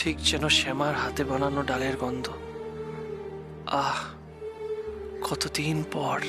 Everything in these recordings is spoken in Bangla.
ঠিক যেন শ্যামার হাতে বানানো ডালের গন্ধ। আহ, কতদিন পর।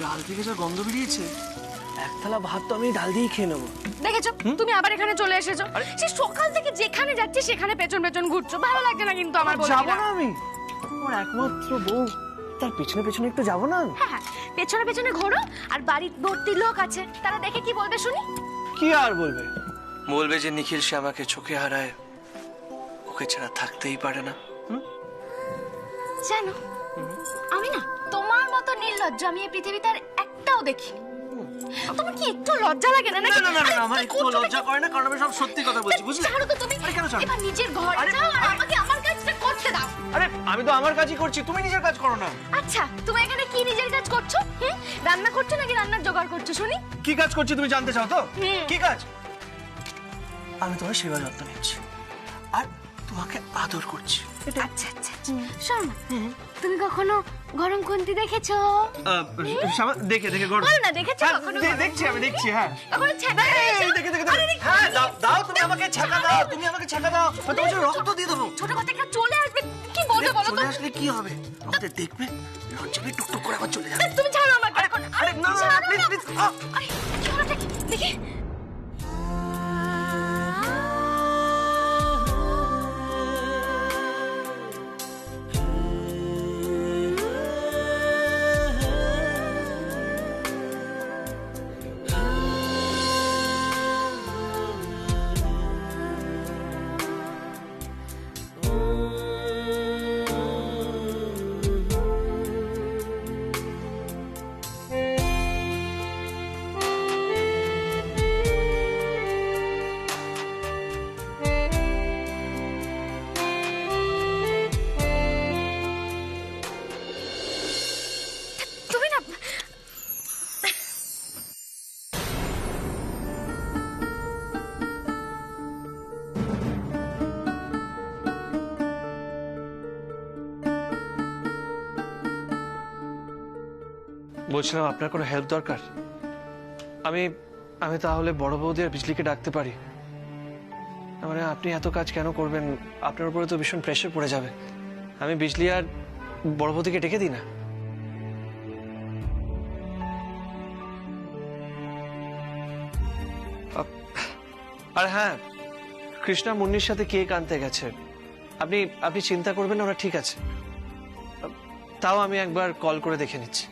ডাল থেকে যা গন্ধ বেরিয়েছে, এক থালা ভাত তো আমি ডাল দিয়েই খেয়ে নেবো। দেখেছো তুমি আবার এখানে চলে এসেছো। সে সকাল থেকে যেখানে যাচ্ছি সেখানে পেছন পেছন ঘুরছো, ভালো লাগছে না কিন্তু আমার। যাবো না আমি, আমার একমাত্র বউ, তার পেছনে পেছনে একটু যাবো না? হ্যাঁ, পেছনে পেছনে ঘোরো, আর বাড়ির ভর্তি লোক আছে, তারা দেখে কি বলবে শুনি? কি আর বলবে? বলবে যে নিখিল শ্যামাকে চোখে হারায়, ওকে ছাড়া থাকতেই পারে না। জানো, আমি না তোমার মতো নির্লজ্জ আমি এই পৃথিবীতে আর একটাও দেখি। তোমার কি একটু লজ্জা লাগে না? না না না, আমার একটু লজ্জা করে না, কারণ আমি সব সত্যি কথা বলছি, বুঝলি? ছাড়ো তো তুমি, এবার নিজের ঘরে যাও আর আমাকে আমার কাজটা করতে দাও। আরে আমি তো আমার কাজই করছি, তুমি নিজের কাজ করো না। আচ্ছা, তুমি এখানে কি নিজের কাজ করছো? রান্না করছো নাকি রান্নার জোগাড় করছো শুনি? কি কাজ করছি তুমি জানতে চাও তো? কি কাজ? আমি তোমার সেবা যত্ন নিচ্ছি আর তোমাকে আদর করছি। আচ্ছা আচ্ছা, শোনো, তুমি কখনো গরম খুন্তি দেখেছো? দেখে দেখে গরম বলো না, দেখেছো কখনো? দেখছি, আমি দেখছি। হ্যাঁ, কখনো ছ্যাঁকা খেয়েছো? দেখে দেখে হ্যাঁ, দাও তুমি আমাকে ছ্যাঁকা দাও, তুমি আমাকে ছ্যাঁকা দাও, তোমাকে রক্ত দিয়ে দেবো। ছোট কথা একটা চলে আসবে, কি বলবে বলো তো? চলে আসলে কি হবে? আমাদের দেখবে, লজ্জা পেয়ে টুকটুক করে আবার চলে যাবে। তুমি ছাড়ো আমাকে। আরে না না, প্লিজ প্লিজ। আরে কি হলোটা কি? দেখি। তুমি না বলছিলাম আপনার কোনো হেল্প দরকার? আমি আমি তাহলে বড় বৌদি আর বিজলিকে ডাকতে পারি। মানে আপনি এত কাজ কেন করবেন? আপনার উপরে তো ভীষণ প্রেশার পড়ে যাবে। আমি বিজলি আর বড় বৌদিকে ডেকে দিই না? আর হ্যাঁ, কৃষ্ণা মুন্নির সাথে কেক আনতে গেছে। আপনি আপনি চিন্তা করবেন না, ওরা ঠিক আছে। তাও আমি একবার কল করে দেখে নিচ্ছি।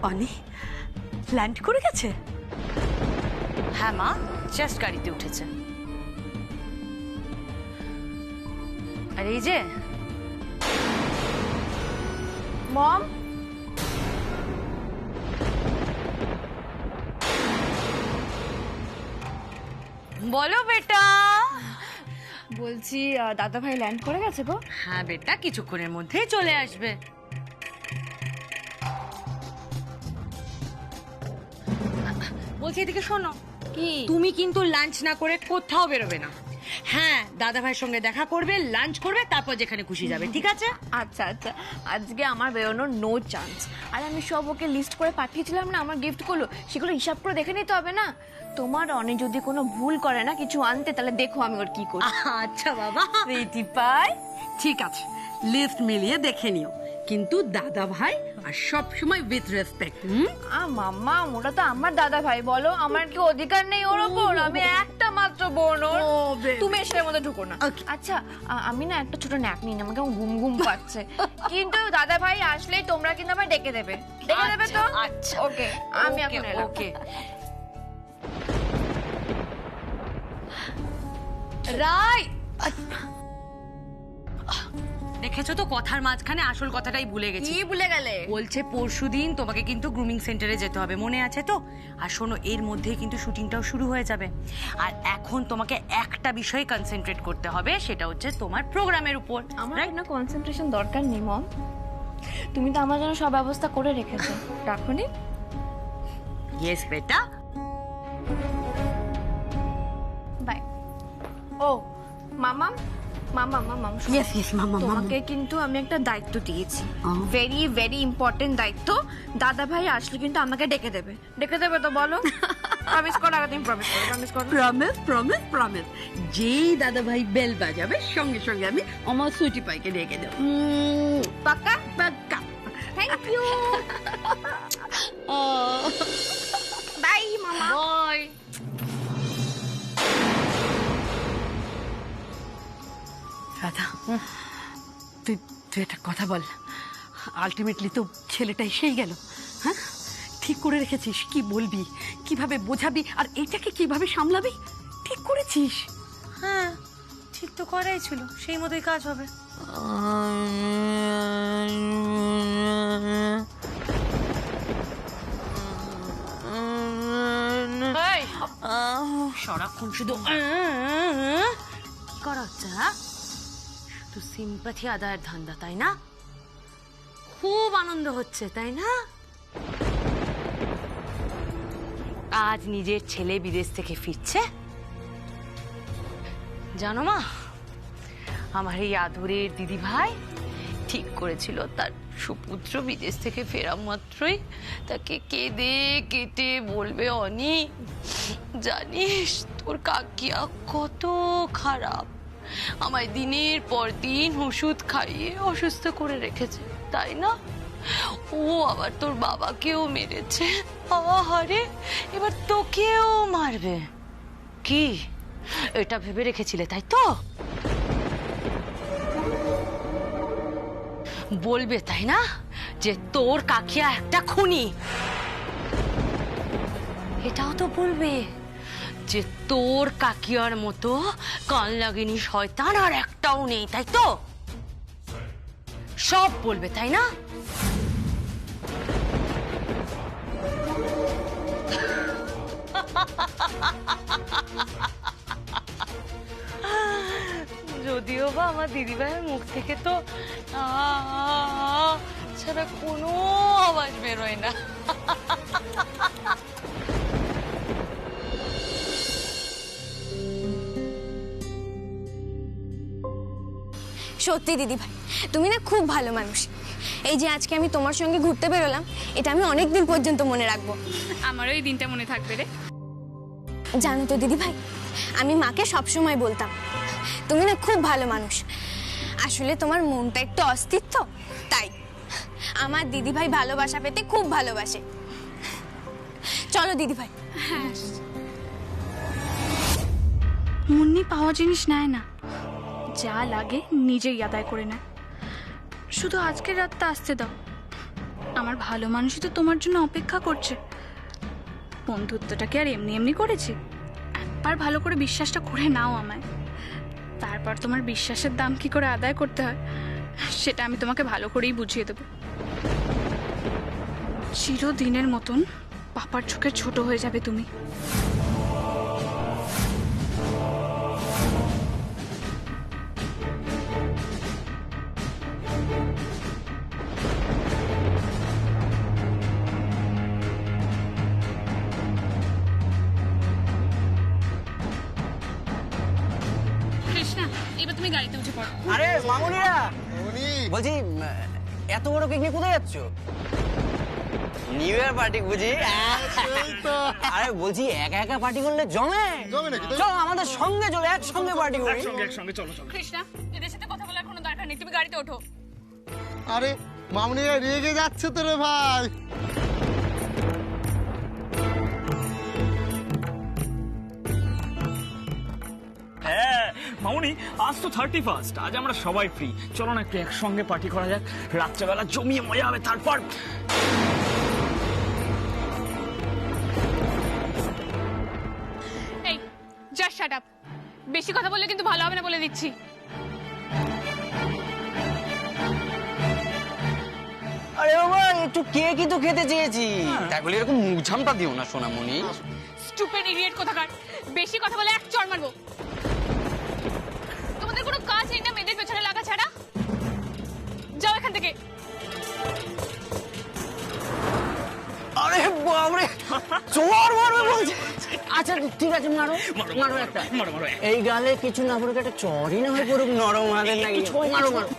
পানি ল্যান্ড করে গেছে? হ্যাঁ মা, জাস্ট গাড়িতে উঠেছে। আর এই যে মম, বলো বেটা। বলছি দাদা ভাই ল্যান্ড করে গেছে গো। হ্যাঁ বেটা, কিছুক্ষণের মধ্যেই চলে আসবে। বলছি এদিকে শোনো, কি? তুমি কিন্তু লাঞ্চ না করে কোথাও বেরোবে না। হ্যাঁ, দাদা ভাইয়ের সঙ্গে দেখা করবে, লাঞ্চ করবে, তারপর যেখানে খুশি যাবে, ঠিক আছে? আচ্ছা আচ্ছা, আজকে আমার বেরোনোর নো চান্স। আর আমি সব ওকে লিস্ট করে পাঠিয়েছিলাম না আমার গিফটগুলো, সেগুলো হিসাব করে দেখে নিতে হবে না? তোমার অনেক যদি কোনো ভুল করে না কিছু আনতে, তাহলে দেখো আমি ওর কি করি। আচ্ছা বাবা, প্রীতি পাই, ঠিক আছে, লিস্ট মিলিয়ে দেখে নিও, কিন্তু দাদা ভাই আর সব সময় উইথ রেসপেক্ট। মাম্মা, ওটা তো আমার দাদা ভাই, বলো আমার কি অধিকার নেই ওর ওপর? আমি একটা মাত্র বোন ওর। ও, baby। তুমি এসে মধ্যে ঢুকো না। Okay. আচ্ছা, আমি না একটা ছোট ন্যাপ নিই, আমাকে ঘুম ঘুম পাচ্ছে। কিন্তু দাদা ভাই আসলেই তোমরা কিন্তু আমায় ডেকে দেবে, ডেকে দেবে তো? আচ্ছা, ওকে, আমি এখন এলাম। ওকে। রাই, দেখেছো তো, কথার মাঝখানে আসল কথাটাই ভুলে গেছি। কি ভুলে গেলে? বলছে পরশুদিন তোমাকে কিন্তু গ্রুমিং সেন্টারে যেতে হবে, মনে আছে তো? আর শোনো, এর মধ্যেই কিন্তু শুটিংটাও শুরু হয়ে যাবে। আর এখন তোমাকে একটা বিষয়ে কনসেন্ট্রেট করতে হবে, সেটা হচ্ছে তোমার প্রোগ্রামের উপর। আমার না কনসেন্ট্রেশন দরকার নেই মম, তুমি তো আমার জন্য সব ব্যবস্থা করে রেখেছো, রাখোনি? ইয়েস বেটা। বাই। ও মামা, মামা মামা, শোনো। ইয়েস ইয়েস মামা মামা। তোমাকে কিন্তু আমি একটা দায়িত্ব দিয়েছি, Oh. ভেরি ভেরি ইম্পর্টেন্ট দায়িত্ব। দাদা ভাই আসলে কিন্তু আমাকে ডেকে দেবে, ডেকে দেবে তো বলো? প্রমিস করো, আগে তুমি প্রমিস করো, প্রমিস করো। প্রমিস প্রমিস প্রমিস, যেই দাদা ভাই বেল বাজাবে সঙ্গে সঙ্গে আমি আমার সুইটি পাইকে ডেকে দেবো। পাক্কা? পাক্কা। Thank you. বাই মামা। বাই। রাধা, তুই তুই একটা কথা বল, আলটিমেটলি তো ছেলেটা এসেই গেল। হ্যাঁ, ঠিক করে রেখেছিস? কি বলবি, কিভাবে বোঝাবি, আর এইটাকে কিভাবে সামলাবি? ঠিক করেছিস? হ্যাঁ, ঠিক তো করাই ছিল, সেই মতোই কাজ হবে। এই, সারাক্ষণ শুধু কি করা হচ্ছে? হ্যাঁ, শুধু সিম্পাথি আদায়ের ধান্দা, তাই না? খুব আনন্দ হচ্ছে, তাই না? আজ নিজের ছেলে বিদেশ থেকে ফিরছে। জানো মা, আমার এই আদরের দিদি ভাই ঠিক করেছিল তার সুপুত্র বিদেশ থেকে ফেরা মাত্রই তাকে কেঁদে কেটে বলবে, অনি জানিস তোর কাকিয়া কত খারাপ, আমায় দিনের পর দিন ওষুধ খাইয়ে অসুস্থ করে রেখেছে, তাই না? ও আবার তোর বাবাকেও মেরেছে, আহারে এবার তোকেও মারবে। কি এটা ভেবে রেখেছিলে, তাই তো? বলবে তাই না যে তোর কাকিয়া একটা খুনি? এটাও তো বলবে যে তোর কাকিয়ার মতো কান লাগেনি শয়তান আর একটাও নেই, তাই তো? সব বলবে, তাই না? যদিও বা আমার দিদিভাইয়ের মুখ থেকে তো ছাড়া কোনো আওয়াজ বেরোয় না। সত্যি দিদি ভাই, তুমি না খুব ভালো মানুষ। এই যে আজকে আমি তোমার সঙ্গে ঘুরতে বেরোলাম, এটা আমি অনেক দিন পর্যন্ত মনে রাখবো। আমারও এই দিনটা মনে থাকবে রে। জানো তো দিদি ভাই, আমি মাকে সবসময় বলতাম তুমি না খুব ভালো মানুষ। আসলে তোমার মনটা একটু অস্থির তো, তাই আমার দিদি ভাই ভালোবাসা পেতে খুব ভালোবাসে। চলো দিদি ভাই। মুন্নি পাওয়া জিনিস নেয় না, যা লাগে নিজেই আদায় করে নেয়। শুধু আজকের রাতটা আসতে দাও, আমার ভালো মানুষই তো তোমার জন্য অপেক্ষা করছে। বন্ধুত্বটাকে আর এমনি এমনি করেছি, একবার ভালো করে বিশ্বাসটা করে নাও আমায়, তারপর তোমার বিশ্বাসের দাম কি করে আদায় করতে হয় সেটা আমি তোমাকে ভালো করেই বুঝিয়ে দেবো। চিরদিনের মতন পাপার চোখে ছোট হয়ে যাবে তুমি। তুমি গাড়িতে উঠে পড়ো। আরে মামুনিরা, বলছি এত বড় কেক নিয়ে কোথায় যাচ্ছ? নিউ ইয়ার পার্টি বুঝি? আরে বলছি একা একা পার্টি করলে জমে নাকি? চলো আমাদের সঙ্গে চলো, একসঙ্গে পার্টি করি। কৃষ্ণা, এদের সাথে কথা বলার কোনো দরকার নেই, তুমি গাড়িতে ওঠো। আরে মামুনিরা রেগে যাচ্ছে তো রে ভাই। হ্যাঁ মামুনি, আজ তো 31st, আজ আমরা সবাই ফ্রি। চলো না একটু একসঙ্গে পার্টি করা যাক, রাত্রেবেলা জমিয়ে মজা হবে। তারপর এই জাস্ট শাট আপ, বেশি কথা বললে কিন্তু ভালো হবে না বলে দিচ্ছি। আরে বাবা, একটু কেকই তো খেতে চেয়েছি, তাই বলে এরকম মুখ ঝামটা দিও না সোনামণি। স্টুপিড ইডিয়েট কোথাকার, বেশি কথা বলে এক চড় মারবো। তোমাদের কোনো কাজ নেই না মেয়েদের পেছনে লাগা ছাড়া? যাও এখান থেকে। আরে বাবরে, চোর মারবে বলছে। আচ্ছা ঠিক আছে, মারো মারো একটা। এই গালে কিছু না পড়ুক, একটা চরই না হয়ে পড়ুক, নরম হাতের নাকি। মারো মারো।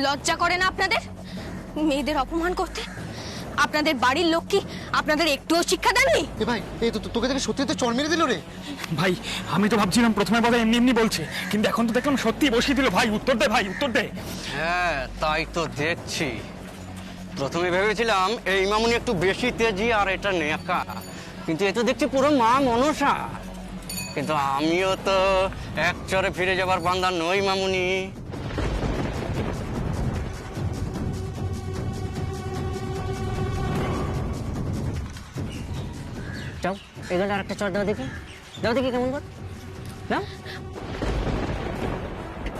লজ্জা করে না আপনাদের মেয়েদের অপমান করতে? আপনাদের বাড়ির লোক কি আপনাদের একটুও শিক্ষা দেননি? এ ভাই, এই তো তোকে দেখে সত্যি তো চড় মেরে দিল রে। ভাই, আমি তো ভাবছিলাম প্রথমে বোধহয় এমনি এমনি বলছে, কিন্তু এখন তো দেখলাম সত্যি বসিয়ে দিল। ভাই উত্তর দে, ভাই উত্তর দে। হ্যাঁ তাই তো দেখছি। প্রথমে ভেবেছিলাম এই মামুনি একটু বেশি তেজি আর এটা নেকা, কিন্তু এ তো দেখছি পুরো মা মনসা। কিন্তু আমিও তো এক চরে ফিরে যাবার বান্দা নই মামুনি। যাও, এই গানটা আরেকটা চট দাও দেখি, দাও দেখি কেমন কর দাও।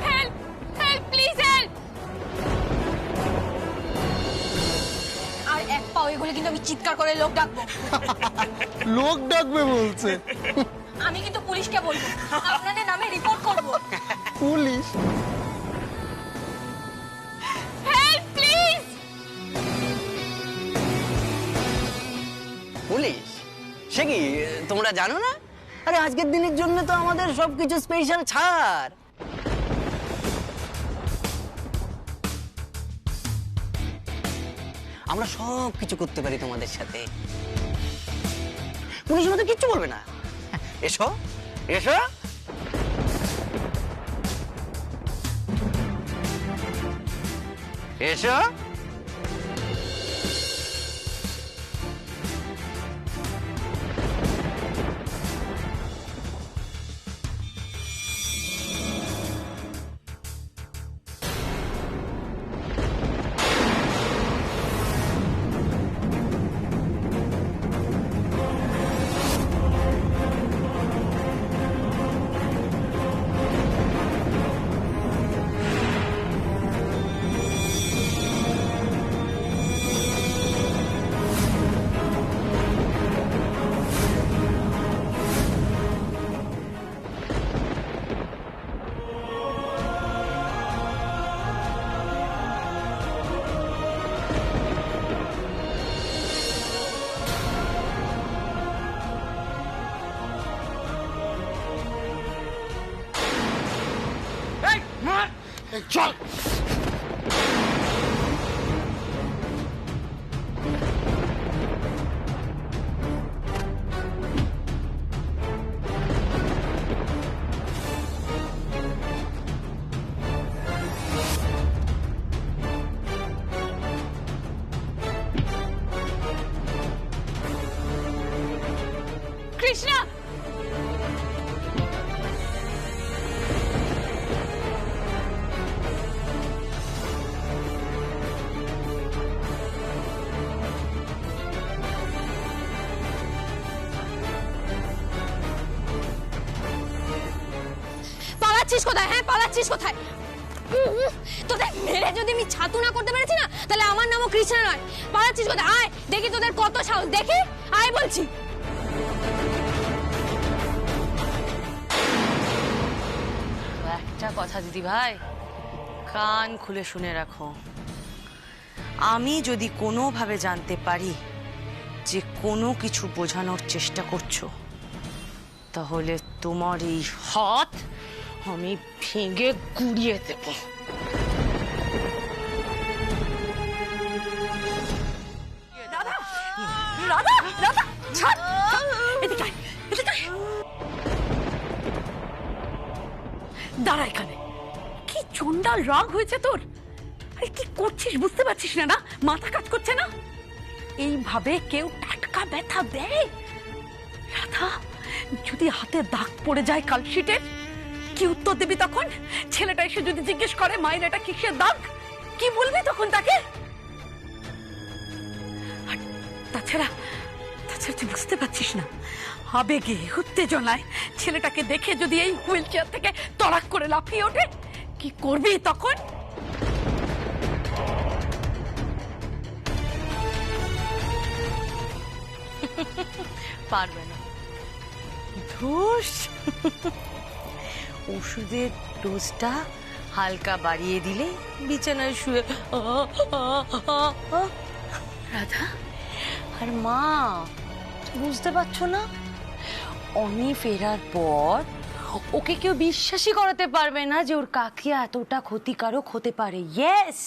Help help, please help. আর এক পাও এগুলো কিন্তু আমি চিৎকার করে লোক ডাকবো। লোক ডাকবে বলছে। আমি কিন্তু পুলিশকে বলবো, আপনাদের নামে রিপোর্ট করব। পুলিশ? Help please. পুলিশ? সে কি তোমরা জানো না? আরে আজকের দিনের জন্য তো আমাদের সবকিছু স্পেশাল ছাড়। আমরা সব কিছু করতে পারি তোমাদের সাথে, পুলিশ আমাদের কিচ্ছু বলবে না। এসো এসো। এসো। চল। কৃষ্ণা, পালাচ্ছিস কোথায়? হ্যাঁ, পালাচ্ছিস কোথায়? তোদের মেরে যদি আমি ছাতু না করতে পেরেছি না, তাহলে আমার নামও কৃষ্ণা নয়। পালাচ্ছিস কোথায়? আয় দেখি তোদের কত সাহস, দেখি আয় বলছি। একটা কথা দিদি ভাই, কান খুলে শুনে রাখো। আমি যদি কোনোভাবে জানতে পারি যে কোনো কিছু বোঝানোর চেষ্টা করছো, তাহলে তোমার এই হাত আমি ভেঙে গুড়িয়ে দেব। রাধা রাধা রাধা ছাড়, এদিকে আয়, এদিকে আয়। দাঁড়া এখানে। কি চন্ডাল রাগ হয়েছে তোর? আরে কি করছিস বুঝতে পারছিস না? না মাথা কাজ করছে না? এইভাবে কেউ টাটকা ব্যথা দেয়? রাধা, যদি হাতে দাগ পড়ে যায় কালশিটের, কি উত্তর দিবি তখন? ছেলেটা এসে যদি জিজ্ঞেস করে মায়ের এটা কিসের দাগ, কি বলবি তখন তাকে? আর তাছাড়া তুই বুঝতে পারছিস না, আবেগে উত্তেজনায় ছেলেটাকে দেখে যদি এই হুইল চেয়ার থেকে তড়াক করে লাফিয়ে ওঠে, কি করবি তখন? পারবে না। ধুস, ওষুধের ডোজটা হালকা বাড়িয়ে দিলে বিছানায় শুয়ে রাধা। আর মা, বুঝতে পারছো না, অনি ফেরার পর ওকে কেউ বিশ্বাসই করাতে পারবে না যে ওর কাকিয়া এতটা ক্ষতিকারক হতে পারে। ইয়েস,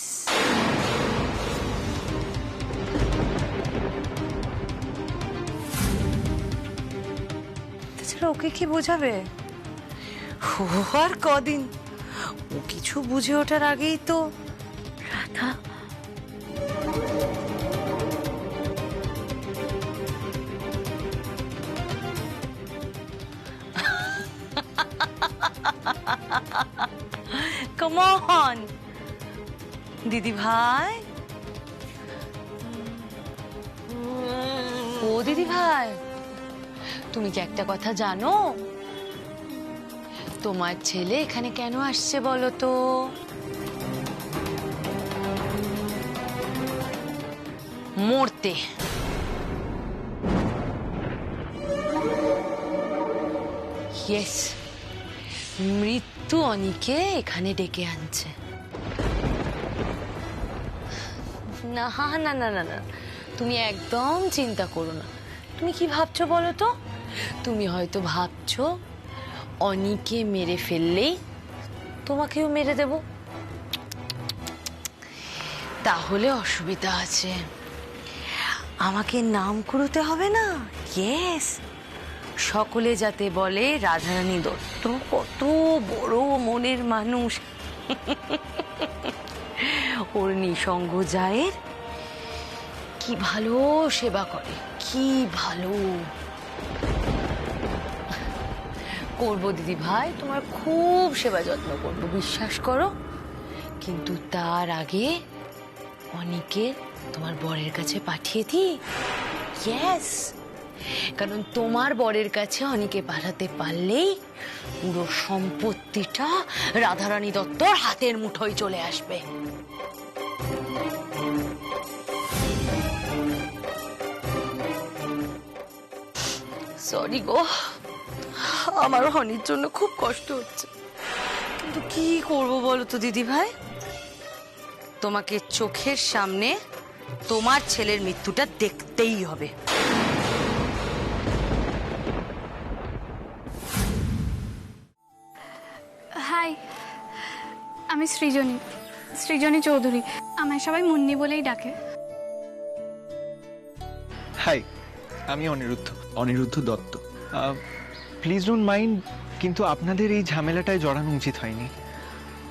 তাছাড়া ওকে কি বোঝাবে? ও আর কদিন, ও কিছু বুঝে ওঠার আগেই তো রাধা Come on, দিদি ভাই। ও দিদি ভাই, তুমি কি একটা কথা জানো? তোমার ছেলে এখানে কেন আসছে বলো তো? মরতে। ইয়েস, মৃত্যু অনিকে এখানে ডেকে আনছে। না না না না না, তুমি একদম চিন্তা করো না। তুমি কি ভাবছো বলো তো? তুমি হয়তো ভাবছো অনিকে মেরে ফেললেই তোমাকেও মেরে দেব। তাহলে অসুবিধা আছে, আমাকে নাম করতে হবে না। ইয়েস, সকলে যাতে বলে রাধারানী দত্ত কত বড় মনের মানুষ, ওর নিঃসঙ্গ জায়ের কি ভালো সেবা করে, কি ভালো করবো দিদি ভাই, তোমার খুব সেবা যত্ন করবো, বিশ্বাস করো। কিন্তু তার আগে অনিকে তোমার বরের কাছে পাঠিয়ে দিই। ইয়েস, কারণ তোমার বরের কাছে অনিকে পাঠাতে পারলেই পুরো সম্পত্তিটা রাধারানী দত্তর হাতের মুঠোয় চলে আসবে। সরি গো, আমার অনির জন্য খুব কষ্ট হচ্ছে, কিন্তু কি করবো বলো তো দিদি ভাই? তোমাকে চোখের সামনে তোমার ছেলের মৃত্যুটা দেখতেই হবে। হাই, আমি সৃজনী চৌধুরী। আমায় সবাই মুন্নি বলেই ডাকে। হাই, আমি Aniruddha Dutta. Please don't mind, কিন্তু আপনাদের এই ঝামেলাটায় জড়ানো উচিত হয়নি।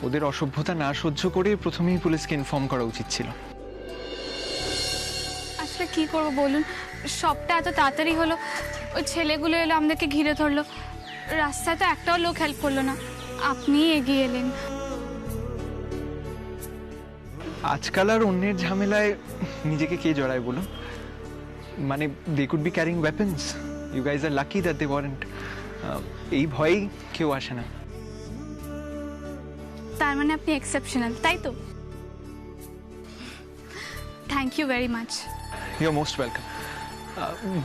ওদের অসভ্যতা না সহ্য করে প্রথমেই পুলিশকে ইনফর্ম করা উচিত ছিল। আসলে কি করব বলুন, সবটা এত তাড়াতাড়ি হলো। ওই ছেলেগুলো এলো, আমাদেরকে ঘিরে ধরলো। রাস্তায় তো একটাও লোক হেল্প করলো না, আপনি এগিয়ে এলেন। আজকাল আর অন্যের ঝামেলায় নিজেকে কে জড়ায় বলুন? মানে they could be carrying weapons. You guys are lucky that they weren't. এই ভয়েই কেউ আসে না। তার মানে আপনি এক্সেপশনাল, তাই তো? Thank you very much. You are most welcome.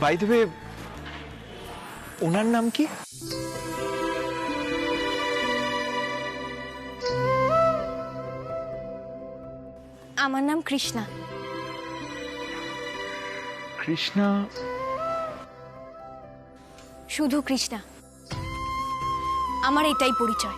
By the way, ওনার নাম কি? আমার নাম কৃষ্ণা। কৃষ্ণা? শুধু কৃষ্ণা। আমার এটাই পরিচয়।